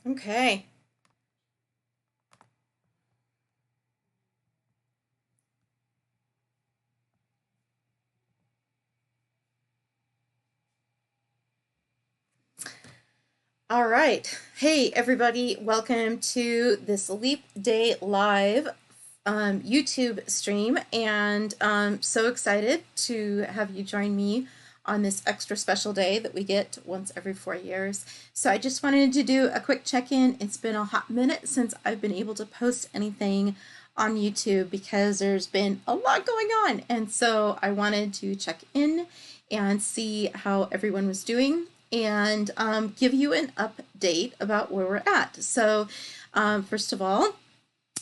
Okay. All right. Hey, everybody. Welcome to this Leap Day Live YouTube stream. And so excited to have you join me on this extra special day that we get once every 4 years. So I just wanted to do a quick check-in. It's been a hot minute since I've been able to post anything on YouTube because there's been a lot going on. And so I wanted to check in and see how everyone was doing and give you an update about where we're at. So, first of all,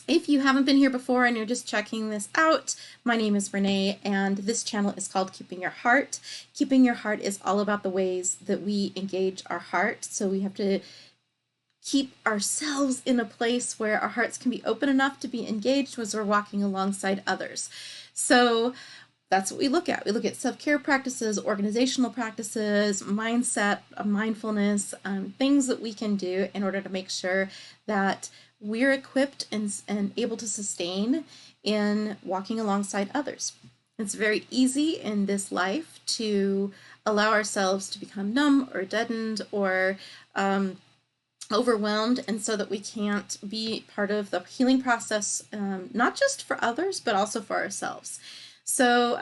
if you haven't been here before and you're just checking this out, my name is Renee, and this channel is called Keeping Your Heart. Keeping Your Heart is all about the ways that we engage our heart. So we have to keep ourselves in a place where our hearts can be open enough to be engaged as we're walking alongside others. So that's what we look at. We look at self-care practices, organizational practices, mindset, mindfulness, things that we can do in order to make sure that we're equipped and able to sustain in walking alongside others. It's very easy in this life to allow ourselves to become numb or deadened or overwhelmed, and so that we can't be part of the healing process, not just for others, but also for ourselves. So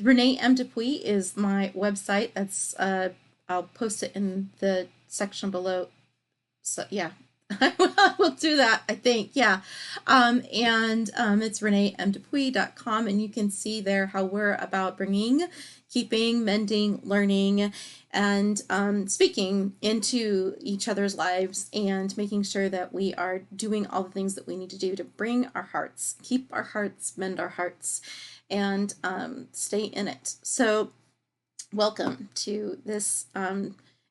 Renee M. Dupuy is my website. That's I'll post it in the section below. So yeah, I will do that, I think. Yeah. It's reneemdupuy.com, and you can see there how we're about bringing, keeping, mending, learning, and speaking into each other's lives and making sure that we are doing all the things that we need to do to bring our hearts, keep our hearts, mend our hearts, and stay in it. So welcome to this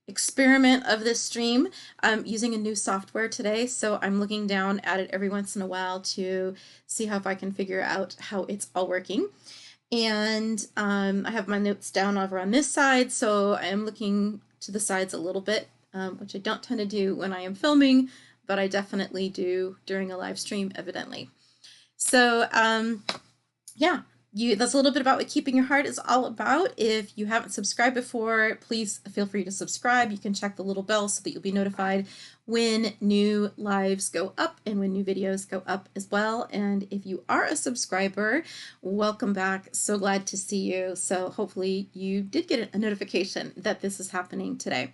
experiment of this stream. I'm using a new software today, so I'm looking down at it every once in a while to see how if I can figure out how it's all working. And I have my notes down over on this side, so I am looking to the sides a little bit, which I don't tend to do when I am filming, but I definitely do during a live stream, evidently. So yeah, that's a little bit about what Keeping Your Heart is all about. If you haven't subscribed before, please feel free to subscribe. You can check the little bell so that you'll be notified when new lives go up and when new videos go up as well. And if you are a subscriber, welcome back. So glad to see you. So hopefully you did get a notification that this is happening today.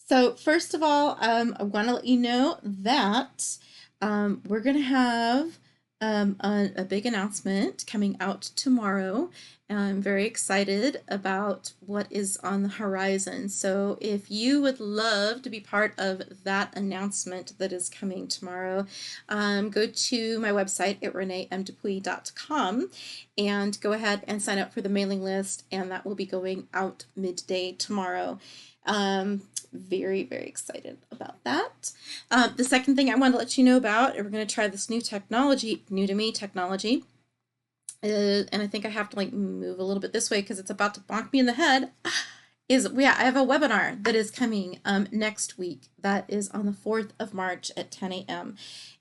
So first of all, I want to let you know that we're going to have a big announcement coming out tomorrow. I'm very excited about what is on the horizon. So if you would love to be part of that announcement that is coming tomorrow, go to my website at reneemdupuy.com and go ahead and sign up for the mailing list, and that will be going out midday tomorrow. Very, very excited about that. The second thing I want to let you know about, we're going to try this new technology, new to me technology. And I think I have to like move a little bit this way because it's about to bonk me in the head. I have a webinar that is coming next week. That is on the 4th of March at 10 a.m.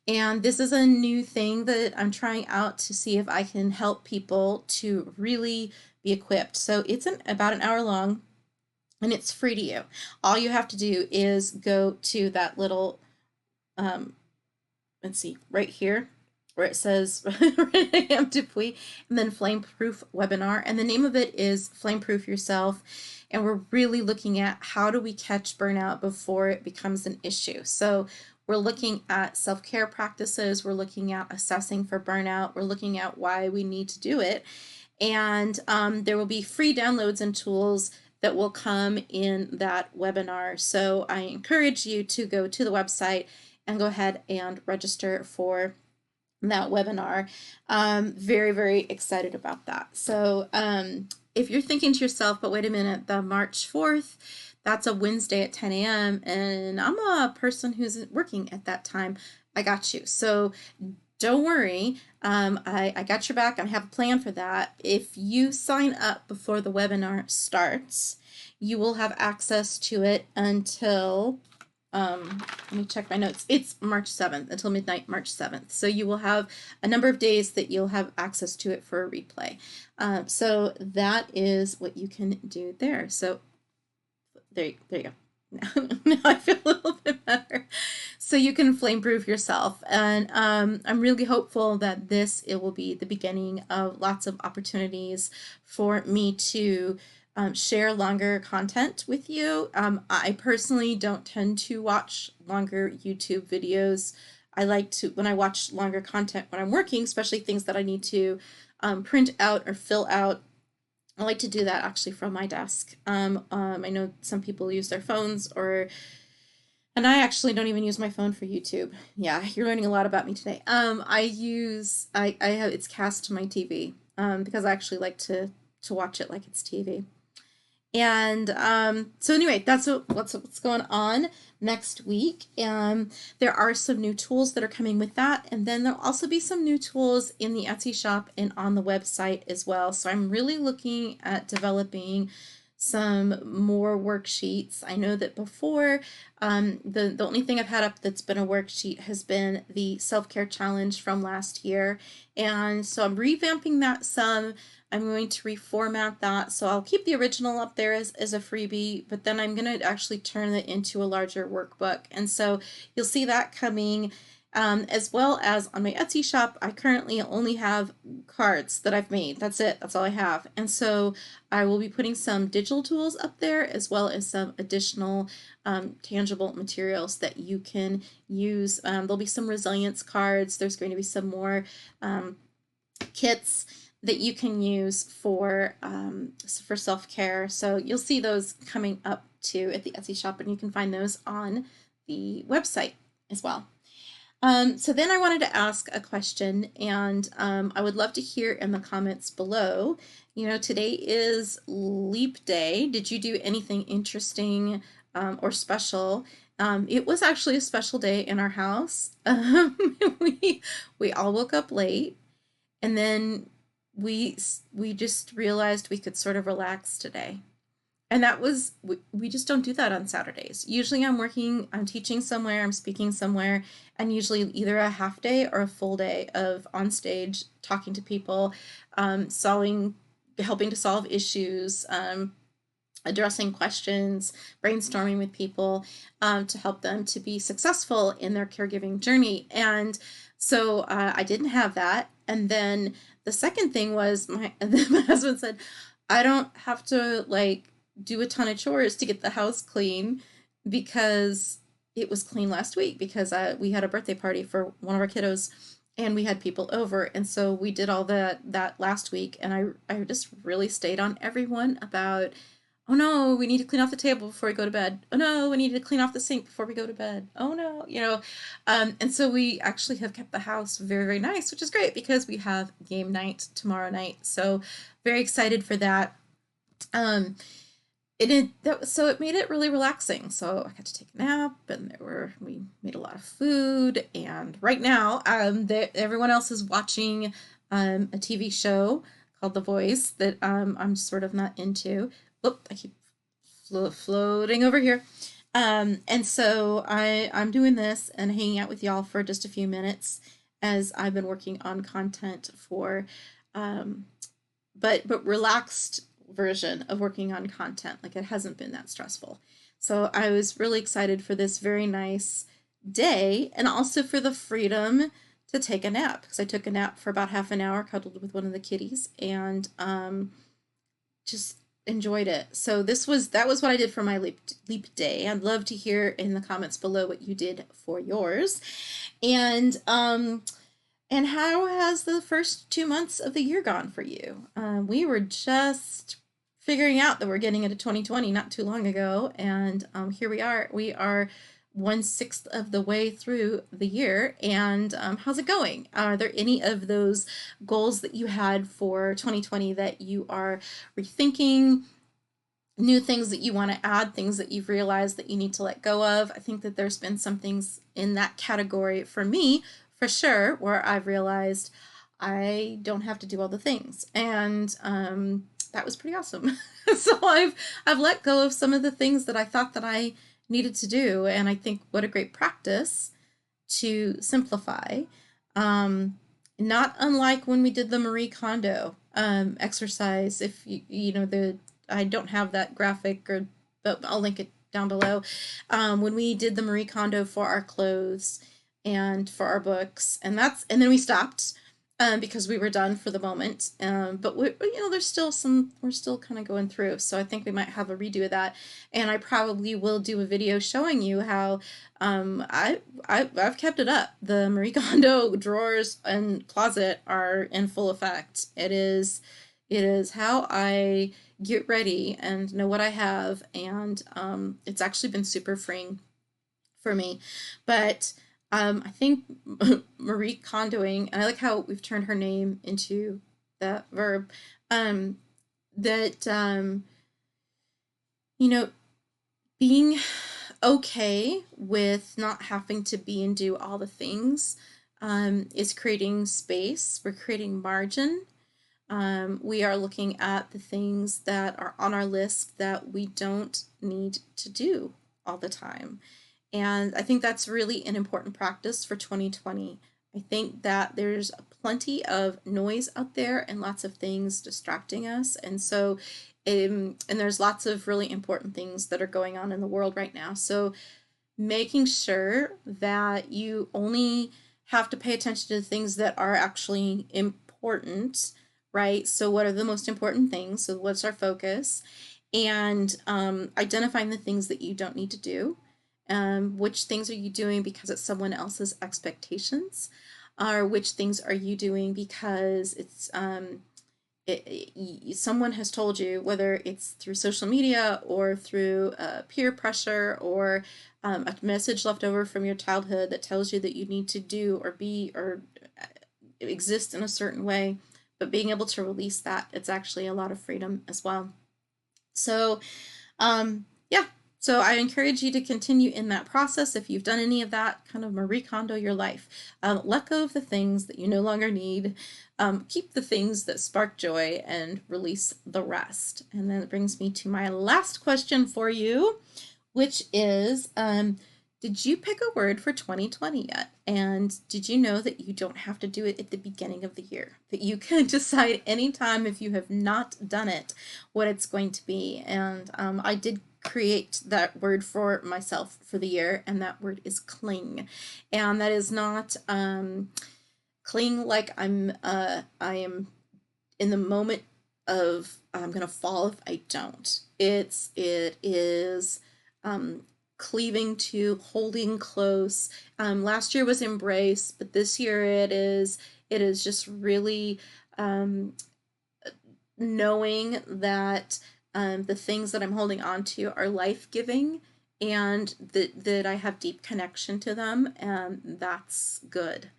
And this is a new thing that I'm trying out to see if I can help people to really be equipped. So it's about an hour long, and it's free to you. All you have to do is go to that little, let's see, right here, where it says Renee Dupuy, and then Flameproof Webinar. And the name of it is Flameproof Yourself. And we're really looking at how do we catch burnout before it becomes an issue. So we're looking at self-care practices. We're looking at assessing for burnout. We're looking at why we need to do it. And there will be free downloads and tools that will come in that webinar. So I encourage you to go to the website and go ahead and register for that webinar. Very, very excited about that. So if you're thinking to yourself, but wait a minute, the March 4th, that's a Wednesday at 10 a.m. and I'm a person who's working at that time, I got you. So don't worry, I got your back. I have a plan for that. If you sign up before the webinar starts, you will have access to it until let me check my notes. It's March 7th until midnight, March 7th. So you will have a number of days that you'll have access to it for a replay. So that is what you can do there. So there you go. Now I feel a little bit better. So you can flame proof yourself. And I'm really hopeful that it will be the beginning of lots of opportunities for me to share longer content with you. I personally don't tend to watch longer YouTube videos. I like to, when I watch longer content when I'm working, especially things that I need to print out or fill out, I like to do that actually from my desk. I know some people use their phones and I actually don't even use my phone for YouTube. Yeah, you're learning a lot about me today. I have, it's cast to my TV, because I actually like to watch it like it's TV. And so anyway, that's what's going on next week. There are some new tools that are coming with that. And then there'll also be some new tools in the Etsy shop and on the website as well. So I'm really looking at developing some more worksheets. I know that before, the only thing I've had up that's been a worksheet has been the self-care challenge from last year. And so I'm revamping that some. I'm going to reformat that. So I'll keep the original up there as a freebie, but then I'm going to actually turn it into a larger workbook. And so you'll see that coming, as well as on my Etsy shop. I currently only have cards that I've made. That's it. That's all I have. And so I will be putting some digital tools up there as well as some additional tangible materials that you can use. There'll be some resilience cards. There's going to be some more kits that you can use for self-care. So you'll see those coming up too at the Etsy shop, and you can find those on the website as well. So then I wanted to ask a question, and I would love to hear in the comments below. You know, today is Leap Day. Did you do anything interesting or special? It was actually a special day in our house. We all woke up late, and then we just realized we could sort of relax today. And that was, we just don't do that on Saturdays. Usually I'm teaching somewhere, I'm speaking somewhere, and usually either a half day or a full day of on stage talking to people, helping to solve issues, addressing questions, brainstorming with people, to help them to be successful in their caregiving journey. And so I didn't have that. And then the second thing was my husband said, I don't have to do a ton of chores to get the house clean because it was clean last week, because we had a birthday party for one of our kiddos and we had people over. And so we did all that last week. And I just really stayed on everyone about, oh no, we need to clean off the table before we go to bed. Oh no, we need to clean off the sink before we go to bed. Oh no, and so we actually have kept the house very, very nice, which is great because we have game night tomorrow night. So very excited for that. So it made it really relaxing. So I got to take a nap, and we made a lot of food. And right now, everyone else is watching a TV show called The Voice that I'm sort of not into. Oop, I keep floating over here. And so I'm doing this and hanging out with y'all for just a few minutes as I've been working on content for, but relaxed version of working on content. Like, it hasn't been that stressful. So I was really excited for this very nice day, and also for the freedom to take a nap, because I took a nap for about half an hour, cuddled with one of the kitties, and just enjoyed it. So that was what I did for my leap day. I'd love to hear in the comments below what you did for yours. And how has the first 2 months of the year gone for you? We were just figuring out that we're getting into 2020 not too long ago, and here we are. We are 1/6 of the way through the year. And how's it going? Are there any of those goals that you had for 2020 that you are rethinking? New things that you want to add, things that you've realized that you need to let go of? I think that there's been some things in that category for me, for sure, where I've realized I don't have to do all the things. And that was pretty awesome. So I've let go of some of the things that I thought that I needed to do. And I think what a great practice to simplify. Not unlike when we did the Marie Kondo exercise. If you know I don't have that graphic, but I'll link it down below. When we did the Marie Kondo for our clothes and for our books, and then we stopped because we were done for the moment. But there's still we're still kind of going through. So I think we might have a redo of that, and I probably will do a video showing you how I've kept it up. The Marie Kondo drawers and closet are in full effect. It is how I get ready and know what I have, and it's actually been super freeing for me. But I think Marie Kondoing, and I like how we've turned her name into that verb, that, being okay with not having to be and do all the things is creating space. We're creating margin. We are looking at the things that are on our list that we don't need to do all the time. And I think that's really an important practice for 2020. I think that there's plenty of noise out there and lots of things distracting us. And so, and there's lots of really important things that are going on in the world right now. So making sure that you only have to pay attention to the things that are actually important, right? So what are the most important things? So what's our focus? And identifying the things that you don't need to do. Which things are you doing because it's someone else's expectations? Or which things are you doing because it's someone has told you, whether it's through social media or through peer pressure or a message left over from your childhood that tells you that you need to do or be or exist in a certain way. But being able to release that, it's actually a lot of freedom as well. So, yeah. So I encourage you to continue in that process. If you've done any of that, kind of Marie Kondo your life. Let go of the things that you no longer need. Keep the things that spark joy and release the rest. And then it brings me to my last question for you, which is, did you pick a word for 2020 yet? And did you know that you don't have to do it at the beginning of the year? That you can decide anytime, if you have not done it, what it's going to be. And I did create that word for myself for the year, and that word is cling. And that is not cling like I am in the moment of I'm gonna fall if I don't. It is cleaving to, holding close. Last year was embrace, but this year it is just really knowing that the things that I'm holding on to are life-giving, and that I have deep connection to them, and that's good.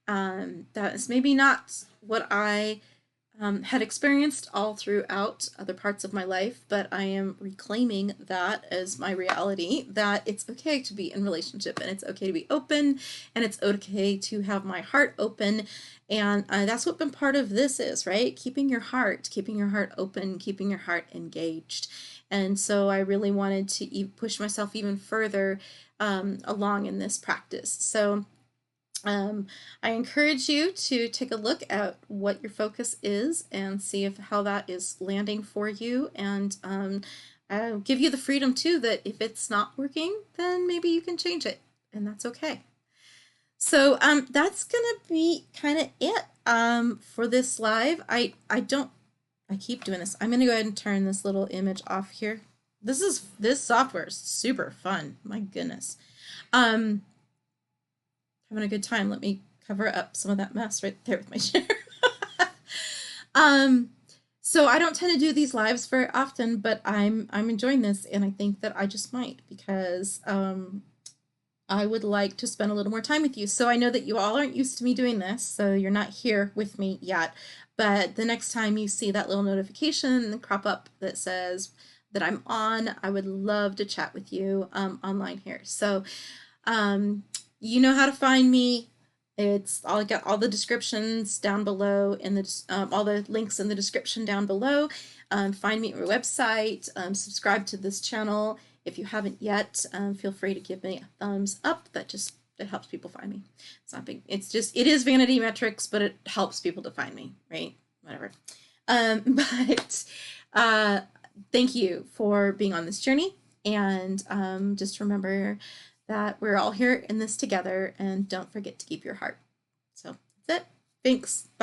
That is maybe not what I had experienced all throughout other parts of my life, but I am reclaiming that as my reality, that it's okay to be in relationship, and it's okay to be open, and it's okay to have my heart open. And that's what been part of this is, right? Keeping your heart open, keeping your heart engaged. And so I really wanted to push myself even further along in this practice. So I encourage you to take a look at what your focus is and see how that is landing for you, and I'll give you the freedom too that if it's not working, then maybe you can change it, and that's okay. So that's gonna be kind of it for this live. I keep doing this. I'm gonna go ahead and turn this little image off here. This software is super fun. My goodness. Having a good time. Let me cover up some of that mess right there with my chair. So I don't tend to do these lives very often, but I'm enjoying this, and I think that I just might, because I would like to spend a little more time with you. So I know that you all aren't used to me doing this, so you're not here with me yet. But the next time you see that little notification crop up that says that I'm on, I would love to chat with you online here. So you know how to find me. I got all the descriptions down below, in the all the links in the description down below. Find me at my website. Subscribe to this channel, If you haven't yet, feel free to give me a thumbs up. It helps people find me. It's not big. It is vanity metrics, but it helps people to find me, right? Whatever. But thank you for being on this journey. And just remember that we're all here in this together, and don't forget to keep your heart. So that's it. Thanks. Bye.